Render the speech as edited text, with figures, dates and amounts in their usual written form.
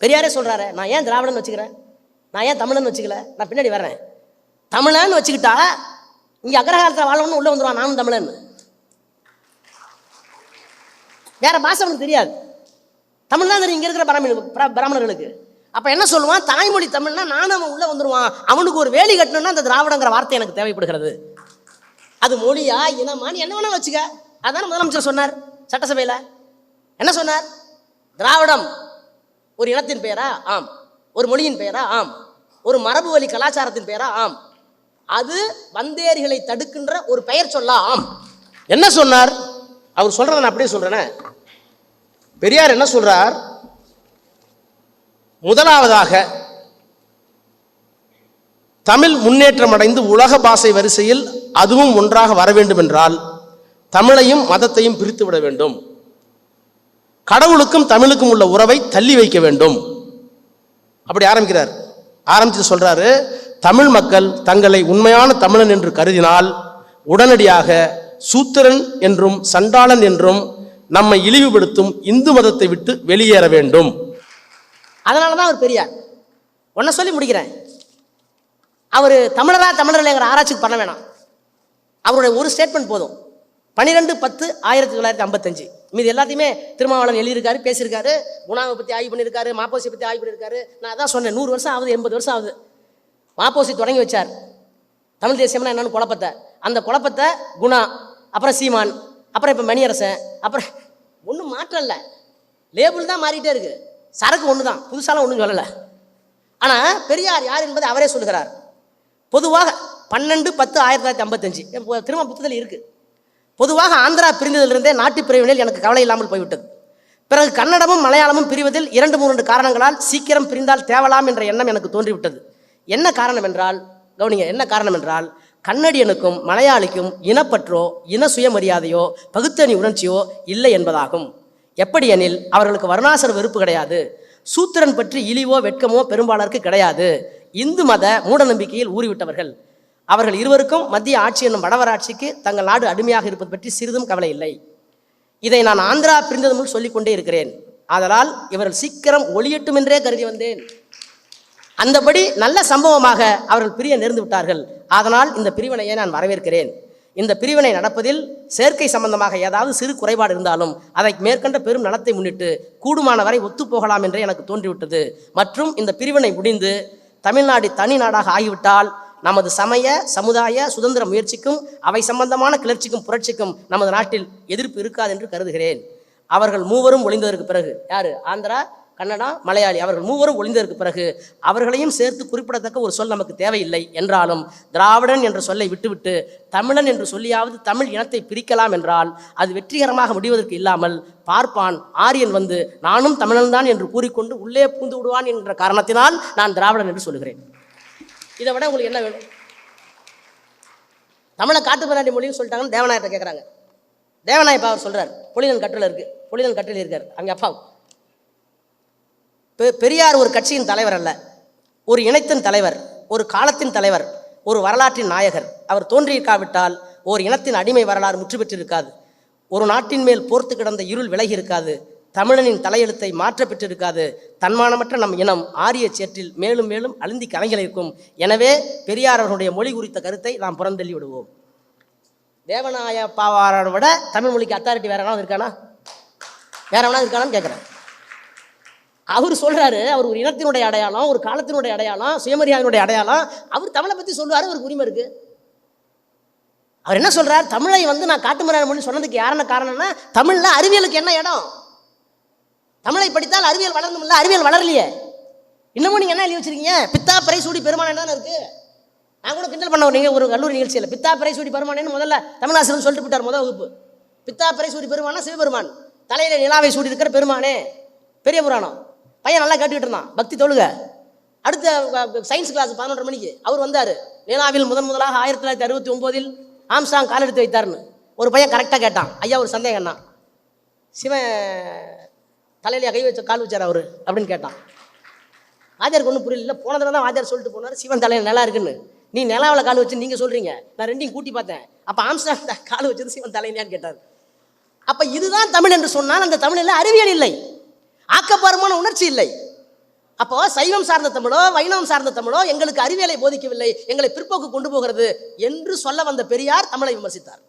பெரியாரே சொல்கிறாரு, நான் ஏன் திராவிடன் வச்சுக்கிறேன், நான் ஏன் தமிழன் வச்சுக்கல, நான் பின்னாடி வர்றேன். தமிழன்னு வச்சுக்கிட்டா இங்கே அக்ரஹாரத்தில் வாழணும்னு உள்ளே வந்துடுவான், நானும் தமிழன். வேற பாஷை அவனுக்கு தெரியாது, தமிழ் தான் தெரியும் இங்கே இருக்கிற பிராமணர்களுக்கு. அப்போ என்ன சொல்லுவான், தாய்மொழி தமிழ்னா நானும் அவன் உள்ளே வந்துடுவான். அவனுக்கு ஒரு வேலி கட்டணும்னா அந்த திராவிடங்கிற வார்த்தை எனக்கு தேவைப்படுகிறது. அது மொழியா இனமான்னு என்ன வேணா வச்சுக்க. அதான் முதலமைச்சர் சொன்னார் சட்டசபையில். என்ன சொன்னார்? திராவிடம் ஒரு இனத்தின் பெயரா? ஆம். ஒரு மொழியின் பெயரா? ஆம். ஒரு மரபு வழி கலாச்சாரத்தின் பெயரா? ஆம். அது வந்தேரிகளை தடுக்கின்ற ஒரு பெயர் சொல்லா? ஆம். என்ன சொன்னார் அவர்? சொல்றத நான் அப்படியே சொல்றேன். பெரியார் என்ன சொல்றார்? முதலாவதாக தமிழ் முன்னேற்றம் அடைந்து உலக பாஷை வரிசையில் அதுவும் ஒன்றாக வர வேண்டும் என்றால் தமிழையும் மதத்தையும் பிரித்து விட வேண்டும். கடவுளுக்கும் தமிழுக்கும் உள்ள உறவை தள்ளி வைக்க வேண்டும். அப்படி ஆரம்பிக்கிறார். ஆரம்பிச்சு சொல்றாரு, தமிழ் மக்கள் தங்களை உண்மையான தமிழன் என்று கருதினால் உடனடியாக சூத்திரன் என்றும் சண்டாளன் என்றும் நம்மை இழிவுபடுத்தும் இந்து மதத்தை விட்டு வெளியேற வேண்டும். அதனாலதான் அவர் பெரியார். ஒன்ன சொல்லி முடிக்கிறேன். அவர் தமிழர்கள்ங்கிற ஆராய்ச்சிக்கு பண்ண வேணாம். அவருடைய ஒரு ஸ்டேட்மெண்ட் போதும். 12/10/1955. மீது எல்லாத்தையுமே திருமாவளவன் எழுதியிருக்காரு, பேசியிருக்காரு, குணாவை பற்றி ஆய்வு பண்ணியிருக்காரு, மாப்போசியை பற்றி ஆய்வு பண்ணியிருக்காரு. நான் அதான் சொன்னேன், 100 வருஷம் ஆகுது, 80 வருஷம் ஆகுது. மாப்போசி தொடங்கி வச்சார் தமிழ் தேசியம்னா என்னன்னு குழப்பத்தை. அந்த குழப்பத்தை குணா, அப்புறம் சீமான், அப்புறம் இப்போ மணியரசன், அப்புறம் ஒன்றும் மாற்றம் இல்லை, லேபிள் தான் மாறிட்டே இருக்கு, சரக்கு ஒன்று தான், புதுசாலாம் ஒன்றும் சொல்லலை. ஆனால் பெரியார் யார் என்பதை அவரே சொல்லுகிறார். பொதுவாக 12/10/1955 திரும்ப புத்தகத்தில் இருக்குது. பொதுவாக ஆந்திரா பிரிந்ததிலிருந்தே நாட்டு பிரிவினில் எனக்கு கவலை இல்லாமல் போய்விட்டது. பிறகு கன்னடமும் மலையாளமும் பிரிவதில் 2-3 காரணங்களால் சீக்கிரம் பிரிந்தால் தேவலாம் என்ற எண்ணம் எனக்கு தோன்றிவிட்டது. என்ன காரணம் என்றால், கவனிங்க, என்ன காரணம் என்றால், கன்னடியனுக்கும் மலையாளிக்கும் இனப்பற்றோ இன சுயமரியாதையோ பகுத்தணி உணர்ச்சியோ இல்லை என்பதாகும். எப்படி எனில் அவர்களுக்கு வர்ணாசிர வெறுப்பு கிடையாது, சூத்திரன் பற்றி இழிவோ வெட்கமோ பெரும்பாலருக்கு கிடையாது. இந்து மத மூட நம்பிக்கையில் ஊறிவிட்டவர்கள். அவர்கள் இருவருக்கும் மத்திய ஆட்சி என்னும் வடவராட்சிக்கு தங்கள் நாடு அடிமையாக இருப்பது பற்றி சிறிதும் கவலை இல்லை. இதை நான் ஆந்திரா பிரிந்தது முன் சொல்லிக்கொண்டே இருக்கிறேன். ஆதலால் இவர்கள் சீக்கிரம் ஒளியட்டும் என்றே கருதி வந்தேன். அந்தபடி நல்ல சம்பவமாக அவர்கள் பிரிய நேர்ந்து விட்டார்கள். அதனால் இந்த பிரிவினையை நான் வரவேற்கிறேன். இந்த பிரிவினை நடப்பதில் சேர்க்கை சம்பந்தமாக ஏதாவது சிறு குறைபாடு இருந்தாலும் அதை மேற்கண்ட பெரும் நலத்தை முன்னிட்டு கூடுமான வரை ஒத்துப்போகலாம் என்றே எனக்கு தோன்றிவிட்டது. மற்றும் இந்த பிரிவினை முடிந்து தமிழ்நாடு தனி நாடாக ஆகிவிட்டால் நமது சமய சமுதாய சுதந்திர முயற்சிக்கும் அவை சம்பந்தமான கிளர்ச்சிக்கும் புரட்சிக்கும் நமது நாட்டில் எதிர்ப்பு இருக்காது என்று கருதுகிறேன். அவர்கள் மூவரும் ஒளிந்ததற்கு பிறகு, யாரு? ஆந்திரா, கன்னடா, மலையாளி, அவர்கள் மூவரும் ஒளிந்ததற்கு பிறகு அவர்களையும் சேர்த்து குறிப்பிடத்தக்க ஒரு சொல் நமக்கு தேவையில்லை என்றாலும் திராவிடன் என்ற சொல்லை விட்டுவிட்டு தமிழன் என்று சொல்லியாவது தமிழ் இனத்தை பிரிக்கலாம் என்றால் அது வெற்றிகரமாக முடிவதற்கு இல்லாமல் பார்ப்பான் ஆரியன் வந்து நானும் தமிழன்தான் என்று கூறிக்கொண்டு உள்ளே பூந்து விடுவான் என்ற காரணத்தினால் நான் திராவிடன் என்று சொல்லுகிறேன். இதை விட உங்களுக்கு என்ன வேணும்? தமிழை காட்டுப்பிராண்டி மொழின்னு சொல்லிட்டாங்கன்னு தேவநாயகத்தை கேட்குறாங்க. தேவநாயப்பா அவர் சொல்கிறார், பொலினன் கட்டில் இருக்குது, பொலினன் கட்டில் இருக்கார் அவங்க அப்பா. பெரியார் ஒரு கட்சியின் தலைவர் அல்ல, ஒரு இனத்தின் தலைவர், ஒரு காலத்தின் தலைவர், ஒரு வரலாற்றின் நாயகர். அவர் தோன்றியிருக்காவிட்டால் ஒரு இனத்தின் அடிமை வரலாறு முற்று பெற்றிருக்காது, ஒரு நாட்டின் மேல் போர்த்து கிடந்த இருள் விலகி இருக்காது, தமிழனின் தலையெழுத்தை மாற்ற பெற்றிருக்காது, தன்மானமற்ற நம் இனம் ஆரிய சேற்றில் மேலும் மேலும் அழுந்தி கலைகள் இருக்கும். எனவே பெரியார் அவர்களுடைய மொழி குறித்த கருத்தை நாம் புறந்தள்ளி விடுவோம். தேவநாய பாவாரோட விட தமிழ் மொழிக்கு அத்தாரிட்டி வேற எவனாவது இருக்கானா? வேற எவனாவது இருக்கானான்னு கேட்குறேன். அவர் சொல்றாரு, அவர் ஒரு இனத்தினுடைய அடையாளம், ஒரு காலத்தினுடைய அடையாளம், சுயமரியாதையினுடைய அடையாளம். அவர் தமிழை பற்றி சொல்லுவார், அவருக்கு உரிமை இருக்கு. அவர் என்ன சொல்றார்? தமிழை வந்து நான் காட்டுமிராண்டி மொழி சொன்னதுக்கு யாருன்னு காரணம்னா, தமிழ்ல அறிவியலுக்கு என்ன இடம்? தமிழை படித்தால் அறிவியல் வளரணும் இல்லை, அறிவியல் வளரலையே. இன்னமும் நீங்கள் என்ன எழுதி வச்சிருக்கீங்க? பித்தா பிறைசூடி பெருமானே தானே இருக்கு. நான் கூட கிண்டல் பண்ண ஒரு கல்லூரி நிகழ்ச்சியில் பித்தா பிறைசூடி பெருமானேன்னு முதல்ல தமிழாசிரியர் சொல்லிட்டு போட்டார். முதல் வகுப்பு பித்தா பிறைசூடி பெருமானா சிவபெருமான், தலையில நிலாவை சூடி இருக்கிற பெருமானே, பெரிய புராணம். பையன் நல்லா கேட்டுக்கிட்டு இருந்தான், பக்தி தொழுக. அடுத்த சயின்ஸ் கிளாஸ் 11:30 மணிக்கு அவர் வந்தார். நிலாவில் முதலாக 1969 ஆம்ஸ்ட்ராங் கால் எடுத்து வைத்தார்னு ஒரு பையன் கரெக்டாக கேட்டான். ஐயா ஒரு சந்தேகம் என்ன, சிவன் தலையிலேயே கை வச்ச கால் வச்சார் அவர் அப்படின்னு கேட்டான். வாத்தியாருக்கு ஒன்றும் புரியல. போன தடவை தான் வாத்தியார் சொல்லிட்டு போனார் சிவன் தலையில் நிலா இருக்குன்னு. நீ நிலாவில் கால் வச்சு நீங்கள் சொல்கிறீங்க, நான் ரெண்டையும் கூட்டி பார்த்தேன். அப்போ ஆம்ஸ்ட்ராங் கால் வச்சது சிவன் தலையிலான்னு கேட்டார். அப்போ இதுதான் தமிழ் என்று சொன்னால் அந்த தமிழில் அறிவியல் இல்லை, ஆக்கப்பூர்வமான உணர்ச்சி இல்லை. அப்போ சைவம் சார்ந்த தமிழோ வைணவம் சார்ந்த தமிழோ எங்களுக்கு அறிவியலை போதிக்கவில்லை, எங்களை பிற்போக்கு கொண்டு போகிறது என்று சொல்ல வந்த பெரியார் தமிழை விமர்சித்தார்.